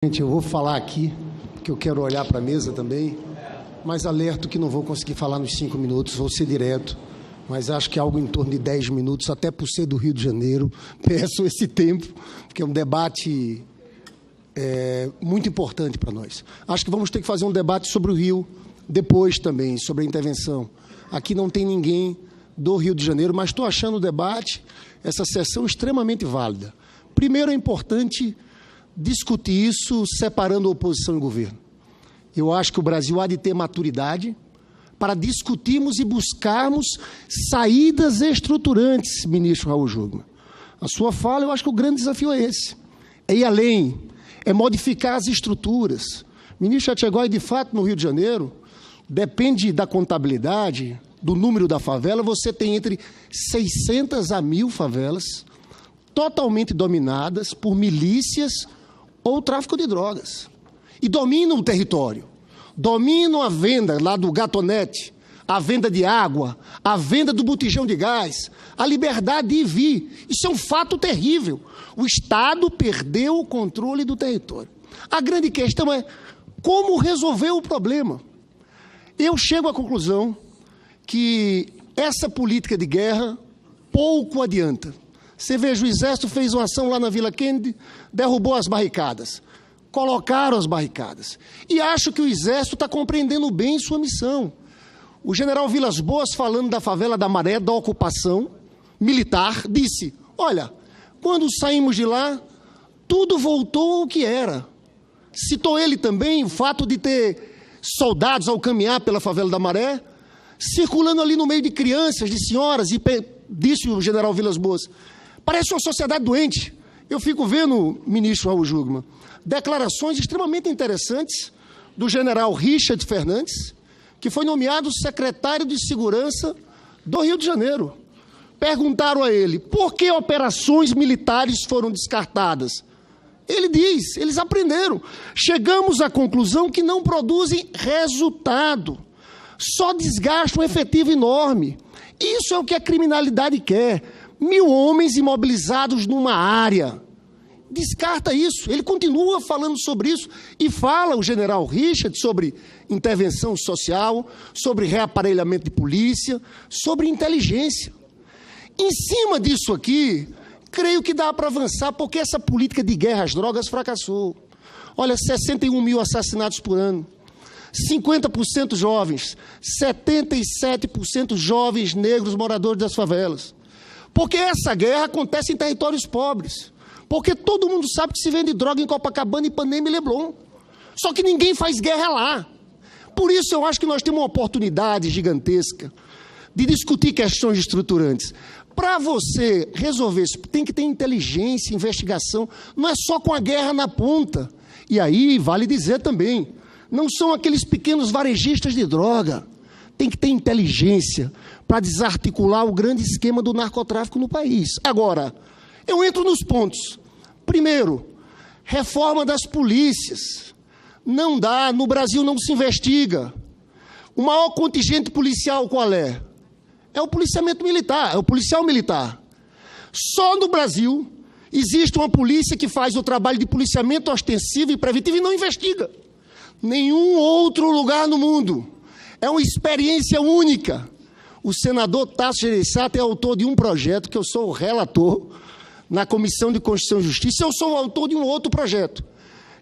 Gente, eu vou falar aqui, porque eu quero olhar para a mesa também, mas alerto que não vou conseguir falar nos 5 minutos, vou ser direto, mas acho que algo em torno de 10 minutos, até por ser do Rio de Janeiro, peço esse tempo, porque é um debate muito importante para nós. Acho que vamos ter que fazer um debate sobre o Rio depois também, sobre a intervenção. Aqui não tem ninguém do Rio de Janeiro, mas estou achando o debate, essa sessão extremamente válida. Primeiro, é importante discutir isso separando a oposição e governo. Eu acho que o Brasil há de ter maturidade para discutirmos e buscarmos saídas estruturantes, ministro Raul Jungmann. A sua fala, eu acho que o grande desafio é esse. É ir além, é modificar as estruturas. Ministro Etchegói, de fato, no Rio de Janeiro, depende da contabilidade, do número da favela, você tem entre 600 a 1.000 favelas totalmente dominadas por milícias ou tráfico de drogas. E dominam o território. Dominam a venda lá do gatonete, a venda de água, a venda do botijão de gás, a liberdade de ir e vir. Isso é um fato terrível. O Estado perdeu o controle do território. A grande questão é como resolver o problema. Eu chego à conclusão que essa política de guerra pouco adianta. Você veja, o Exército fez uma ação lá na Vila Kennedy, derrubou as barricadas, colocaram as barricadas. E acho que o Exército está compreendendo bem sua missão. O general Vilas Boas, falando da favela da Maré, da ocupação militar, disse, olha, quando saímos de lá, tudo voltou ao que era. Citou ele também o fato de ter soldados ao caminhar pela favela da Maré, circulando ali no meio de crianças, de senhoras, e disse o general Vilas Boas, parece uma sociedade doente. Eu fico vendo, ministro Raul Jungmann, declarações extremamente interessantes do general Richard Fernandes, que foi nomeado secretário de Segurança do Rio de Janeiro. Perguntaram a ele, por que operações militares foram descartadas? Ele diz, eles aprenderam. Chegamos à conclusão que não produzem resultado, só desgastam um efetivo enorme. Isso é o que a criminalidade quer. 1.000 homens imobilizados numa área. Descarta isso. Ele continua falando sobre isso. E fala o general Richard sobre intervenção social, sobre reaparelhamento de polícia, sobre inteligência. Em cima disso aqui, creio que dá para avançar, porque essa política de guerra às drogas fracassou. Olha, 61.000 assassinatos por ano. 50% jovens, 77% jovens negros moradores das favelas. Porque essa guerra acontece em territórios pobres. Porque todo mundo sabe que se vende droga em Copacabana, Ipanema e Leblon. Só que ninguém faz guerra lá. Por isso eu acho que nós temos uma oportunidade gigantesca de discutir questões estruturantes. Para você resolver isso, tem que ter inteligência, investigação. Não é só com a guerra na ponta. E aí, vale dizer também, não são aqueles pequenos varejistas de droga. Tem que ter inteligência para desarticular o grande esquema do narcotráfico no país. Agora, eu entro nos pontos. Primeiro, reforma das polícias. Não dá, no Brasil não se investiga. O maior contingente policial qual é? É o policiamento militar, é o policial militar. Só no Brasil existe uma polícia que faz o trabalho de policiamento ostensivo e preventivo e não investiga. Nenhum outro lugar no mundo. É uma experiência única. O senador Tasso Gereissati é autor de um projeto, que eu sou o relator, na Comissão de Constituição e Justiça. Eu sou o autor de um outro projeto,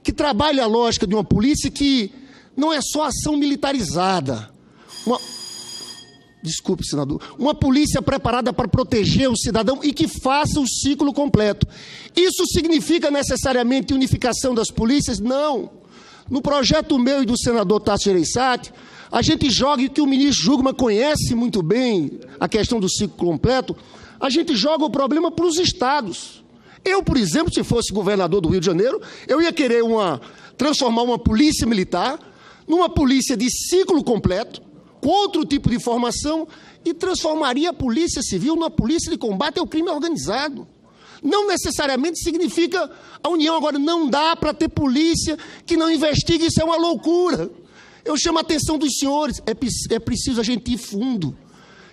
que trabalha a lógica de uma polícia que não é só ação militarizada. Desculpe, senador. Uma polícia preparada para proteger o cidadão e que faça o ciclo completo. Isso significa necessariamente unificação das polícias? Não. No projeto meu e do senador Tasso Gereissati, a gente joga, e que o ministro Jungmann conhece muito bem a questão do ciclo completo, a gente joga o problema para os estados. Eu, por exemplo, se fosse governador do Rio de Janeiro, eu ia querer transformar uma polícia militar numa polícia de ciclo completo, com outro tipo de formação, e transformaria a polícia civil numa polícia de combate ao crime organizado. Não necessariamente significa a união. Agora, não dá para ter polícia que não investigue, isso é uma loucura. Eu chamo a atenção dos senhores, é preciso a gente ir fundo.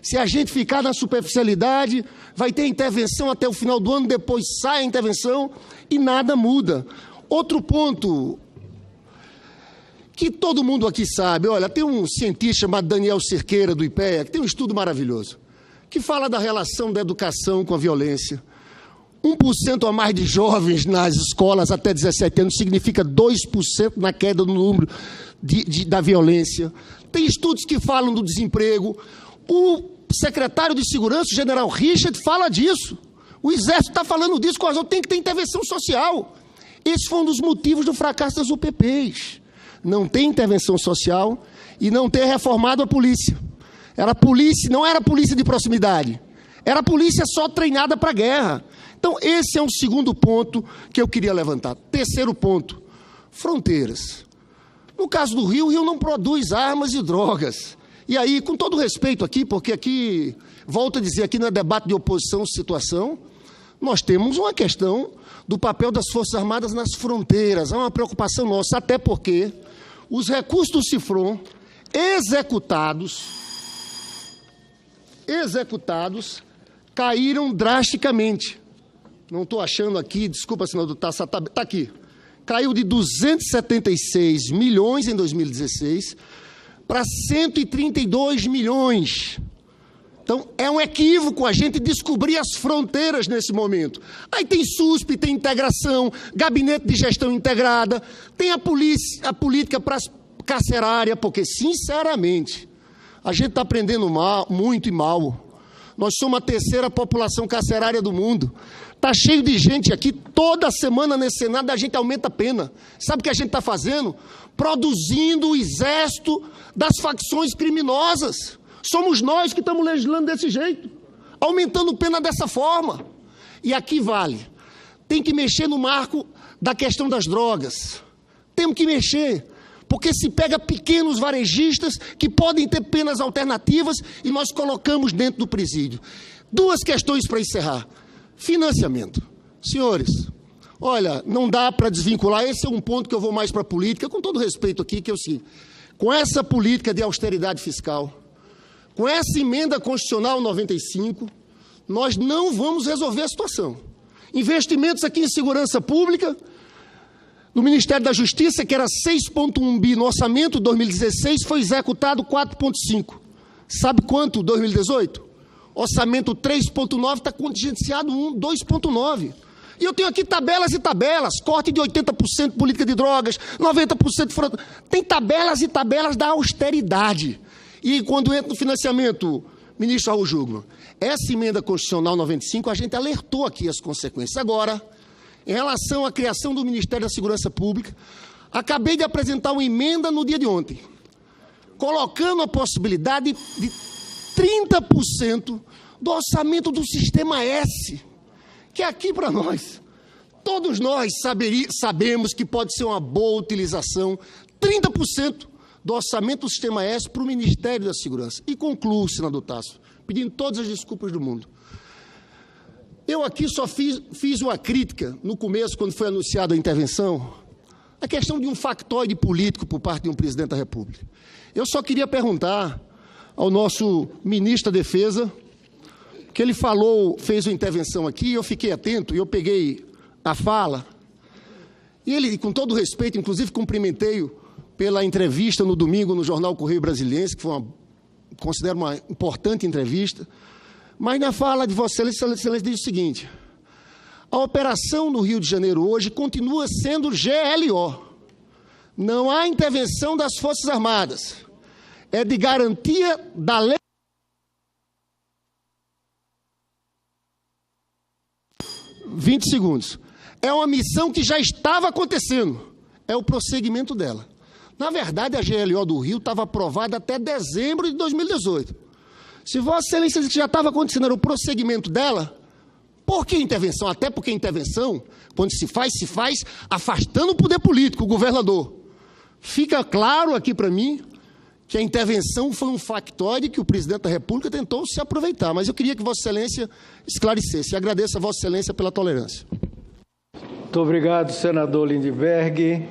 Se a gente ficar na superficialidade, vai ter intervenção até o final do ano, depois sai a intervenção e nada muda. Outro ponto que todo mundo aqui sabe, olha, tem um cientista chamado Daniel Cerqueira, do IPEA, que tem um estudo maravilhoso, que fala da relação da educação com a violência. 1% a mais de jovens nas escolas até 17 anos significa 2% na queda no número da violência. Tem estudos que falam do desemprego. O secretário de Segurança, o general Richard, fala disso. O Exército está falando disso, tem que ter intervenção social. Esse foi um dos motivos do fracasso das UPPs. Não tem intervenção social e não ter reformado a polícia. Não era polícia de proximidade, era polícia só treinada para a guerra. Então, esse é um segundo ponto que eu queria levantar. Terceiro ponto, fronteiras. No caso do Rio, o Rio não produz armas e drogas. E aí, com todo respeito aqui, porque aqui, volto a dizer, aqui não é debate de oposição-situação, nós temos uma questão do papel das Forças Armadas nas fronteiras. É uma preocupação nossa, até porque os recursos do Cifron executados caíram drasticamente. Não estou achando aqui, desculpa, senador, está aqui. Caiu de 276 milhões em 2016 para 132 milhões. Então, é um equívoco a gente descobrir as fronteiras nesse momento. Aí tem SUSP, tem integração, gabinete de gestão integrada, tem a política carcerária, porque, sinceramente, a gente está aprendendo muito e mal. Nós somos a terceira população carcerária do mundo. Está cheio de gente aqui, toda semana nesse Senado a gente aumenta a pena. Sabe o que a gente está fazendo? Produzindo o exército das facções criminosas. Somos nós que estamos legislando desse jeito, aumentando pena dessa forma. E aqui vale. Tem que mexer no marco da questão das drogas. Temos que mexer, porque se pega pequenos varejistas que podem ter penas alternativas e nós colocamos dentro do presídio. Duas questões para encerrar. Financiamento. Senhores, olha, não dá para desvincular, esse é um ponto que eu vou mais para a política, com todo respeito aqui, que eu sim. Com essa política de austeridade fiscal, com essa emenda constitucional 95, nós não vamos resolver a situação. Investimentos aqui em segurança pública, no Ministério da Justiça, que era 6,1 bi no orçamento de 2016, foi executado 4,5. Sabe quanto 2018? Orçamento 3,9 está contingenciado 2,9. E eu tenho aqui tabelas e tabelas, corte de 80% política de drogas, 90% de... Tem tabelas e tabelas da austeridade. E quando entra no financiamento, ministro Raul Jungmann, essa emenda constitucional 95, a gente alertou aqui as consequências. Agora, em relação à criação do Ministério da Segurança Pública, acabei de apresentar uma emenda no dia de ontem, colocando a possibilidade de 30% do orçamento do Sistema S, que é aqui para nós. Todos nós sabemos que pode ser uma boa utilização, 30% do orçamento do Sistema S para o Ministério da Segurança. E concluo, senador Tasso, pedindo todas as desculpas do mundo. Eu aqui só fiz uma crítica, no começo, quando foi anunciada a intervenção, a questão de um factoide político por parte de um presidente da República. Eu só queria perguntar ao nosso ministro da Defesa, que ele fez uma intervenção aqui, eu fiquei atento, e eu peguei a fala, e ele, com todo respeito, inclusive cumprimentei-o pela entrevista no domingo no jornal Correio Brasiliense, que foi considero uma importante entrevista, mas na fala de Vossa Excelência diz o seguinte: a operação no Rio de Janeiro hoje continua sendo GLO. Não há intervenção das Forças Armadas. É de garantia da lei. 20 segundos. É uma missão que já estava acontecendo. É o prosseguimento dela. Na verdade, a GLO do Rio estava aprovada até dezembro de 2018. Se Vossa Excelência já estava acontecendo, era o prosseguimento dela, por que intervenção? Até porque intervenção, quando se faz afastando o poder político, o governador. Fica claro aqui para mim que a intervenção foi um factoide que o presidente da República tentou se aproveitar. Mas eu queria que Vossa Excelência esclarecesse. E agradeço a Vossa Excelência pela tolerância. Muito obrigado, senador Lindbergh.